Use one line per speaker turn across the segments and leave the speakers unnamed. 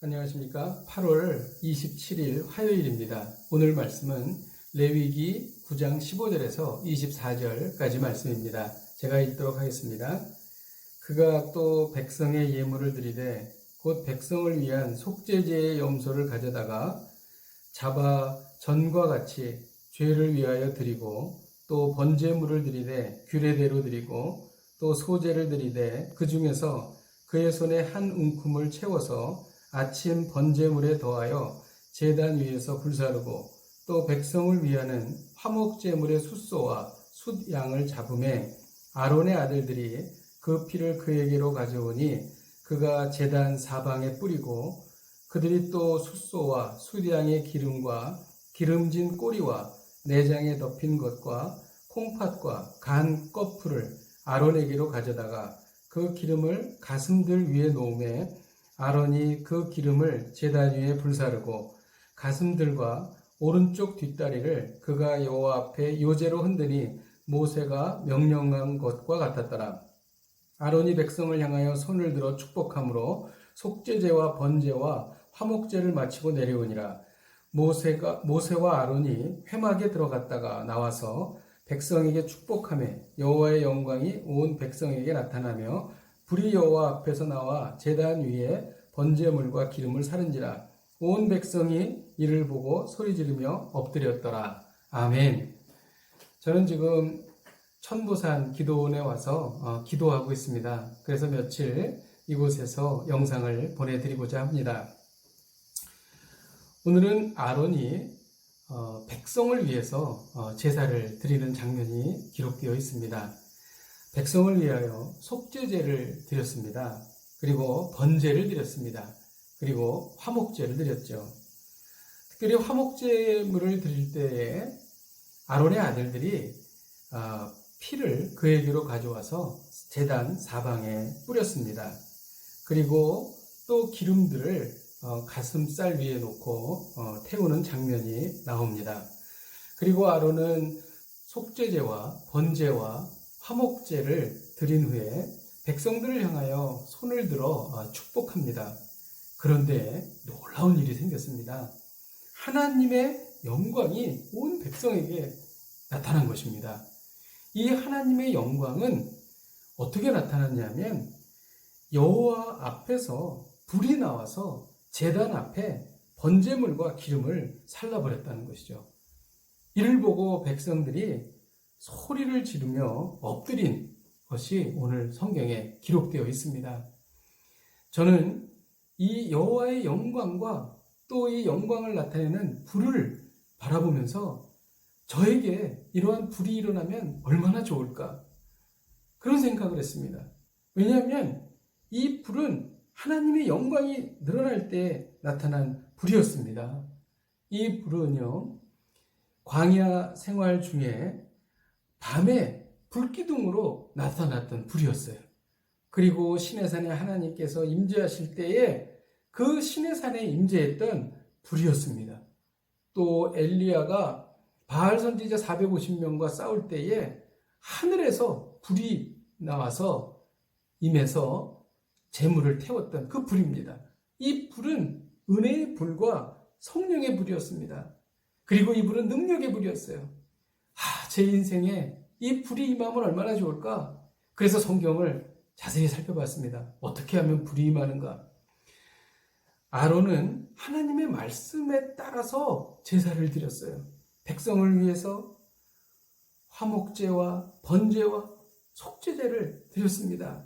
안녕하십니까. 8월 27일 화요일입니다. 오늘 말씀은 레위기 9장 15절에서 24절까지 말씀입니다. 제가 읽도록 하겠습니다. 그가 또 백성의 예물을 드리되 곧 백성을 위한 속죄제의 염소를 가져다가 잡아 전과 같이 죄를 위하여 드리고 또 번제물을 드리되 규례대로 드리고 또 소제를 드리되 그 중에서 그의 손에 한 움큼을 채워서 아침 번제물에 더하여 제단 위에서 불사르고 또 백성을 위하는 화목제물의 숫소와 숫양을 잡음에 아론의 아들들이 그 피를 그에게로 가져오니 그가 제단 사방에 뿌리고 그들이 또 숫소와 숫양의 기름과 기름진 꼬리와 내장에 덮인 것과 콩팥과 간 껍풀을 아론에게로 가져다가 그 기름을 가슴들 위에 놓음에 아론이 그 기름을 제단 위에 불사르고 가슴들과 오른쪽 뒷다리를 그가 여호와 앞에 요제로 흔드니 모세가 명령한 것과 같았더라. 아론이 백성을 향하여 손을 들어 축복함으로 속죄제와 번제와 화목제를 마치고 내려오니라. 모세와 아론이 회막에 들어갔다가 나와서 백성에게 축복하며 여호와의 영광이 온 백성에게 나타나며 불이 여호와 앞에서 나와 제단 위에 번제물과 기름을 사른지라. 온 백성이 이를 보고 소리 지르며 엎드렸더라. 아멘. 저는 지금 천부산 기도원에 와서 기도하고 있습니다. 그래서 며칠 이곳에서 영상을 보내드리고자 합니다. 오늘은 아론이 백성을 위해서 제사를 드리는 장면이 기록되어 있습니다. 백성을 위하여 속죄제를 드렸습니다. 그리고 번제를 드렸습니다. 그리고 화목제를 드렸죠. 특별히 화목제물을 드릴 때에 아론의 아들들이 피를 그에게로 가져와서 제단 사방에 뿌렸습니다. 그리고 또 기름들을 가슴살 위에 놓고 태우는 장면이 나옵니다. 그리고 아론은 속죄제와 번제와 화목제를 드린 후에 백성들을 향하여 손을 들어 축복합니다. 그런데 놀라운 일이 생겼습니다. 하나님의 영광이 온 백성에게 나타난 것입니다. 이 하나님의 영광은 어떻게 나타났냐면 여호와 앞에서 불이 나와서 제단 앞에 번제물과 기름을 살라버렸다는 것이죠. 이를 보고 백성들이 소리를 지르며 엎드린 것이 오늘 성경에 기록되어 있습니다. 저는 이 여호와의 영광과 또 이 영광을 나타내는 불을 바라보면서 저에게 이러한 불이 일어나면 얼마나 좋을까? 그런 생각을 했습니다. 왜냐하면 이 불은 하나님의 영광이 늘어날 때 나타난 불이었습니다. 이 불은요, 광야 생활 중에 밤에 불기둥으로 나타났던 불이었어요. 그리고 시내산에 하나님께서 임재하실 때에 그 시내산에 임재했던 불이었습니다. 또 엘리야가 바알 선지자 450명과 싸울 때에 하늘에서 불이 나와서 임해서 재물을 태웠던 그 불입니다. 이 불은 은혜의 불과 성령의 불이었습니다. 그리고 이 불은 능력의 불이었어요. 제 인생에 이 불이 임하면 얼마나 좋을까? 그래서 성경을 자세히 살펴봤습니다. 어떻게 하면 불이 임하는가? 아론은 하나님의 말씀에 따라서 제사를 드렸어요. 백성을 위해서 화목제와 번제와 속죄제를 드렸습니다.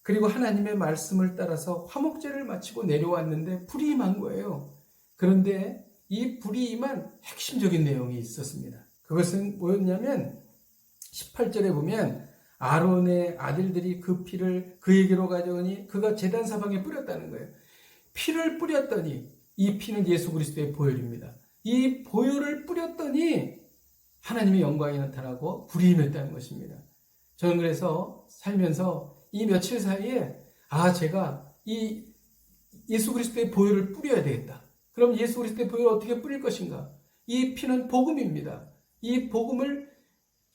그리고 하나님의 말씀을 따라서 화목제를 마치고 내려왔는데 불이 임한 거예요. 그런데 이 불이 임한 핵심적인 내용이 있었습니다. 그것은 뭐였냐면 18절에 보면 아론의 아들들이 그 피를 그에게로 가져오니 그가 제단 사방에 뿌렸다는 거예요. 피를 뿌렸더니 이 피는 예수 그리스도의 보혈입니다. 이 보혈을 뿌렸더니 하나님의 영광이 나타나고 불이 임했다는 것입니다. 저는 그래서 살면서 이 며칠 사이에 제가 이 예수 그리스도의 보혈을 뿌려야 되겠다. 그럼 예수 그리스도의 보혈을 어떻게 뿌릴 것인가? 이 피는 복음입니다. 이 복음을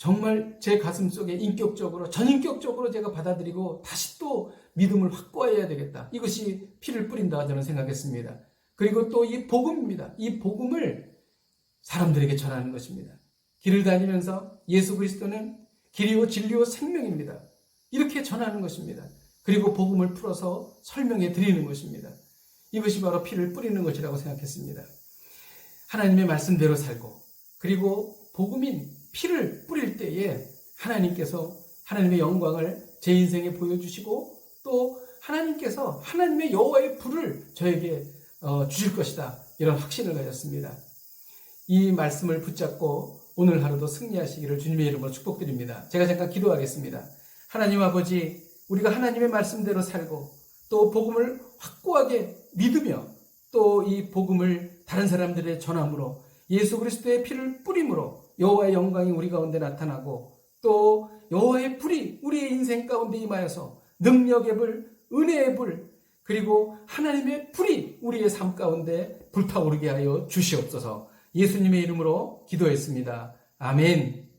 정말 제 가슴 속에 인격적으로, 전인격적으로 제가 받아들이고 다시 또 믿음을 확고해야 되겠다. 이것이 피를 뿌린다 저는 생각했습니다. 그리고 또 이 복음입니다. 이 복음을 사람들에게 전하는 것입니다. 길을 다니면서 예수 그리스도는 길이요 진리요 생명입니다. 이렇게 전하는 것입니다. 그리고 복음을 풀어서 설명해 드리는 것입니다. 이것이 바로 피를 뿌리는 것이라고 생각했습니다. 하나님의 말씀대로 살고, 그리고 복음인 피를 뿌릴 때에 하나님께서 하나님의 영광을 제 인생에 보여주시고, 또 하나님께서 하나님의 여호와의 불을 저에게 주실 것이다, 이런 확신을 가졌습니다. 이 말씀을 붙잡고 오늘 하루도 승리하시기를 주님의 이름으로 축복드립니다. 제가 잠깐 기도하겠습니다. 하나님 아버지, 우리가 하나님의 말씀대로 살고 또 복음을 확고하게 믿으며 또 이 복음을 다른 사람들의 전함으로 예수 그리스도의 피를 뿌림으로 여호와의 영광이 우리 가운데 나타나고, 또 여호와의 불이 우리의 인생 가운데 임하여서 능력의 불, 은혜의 불, 그리고 하나님의 불이 우리의 삶 가운데 불타오르게 하여 주시옵소서. 예수님의 이름으로 기도했습니다. 아멘.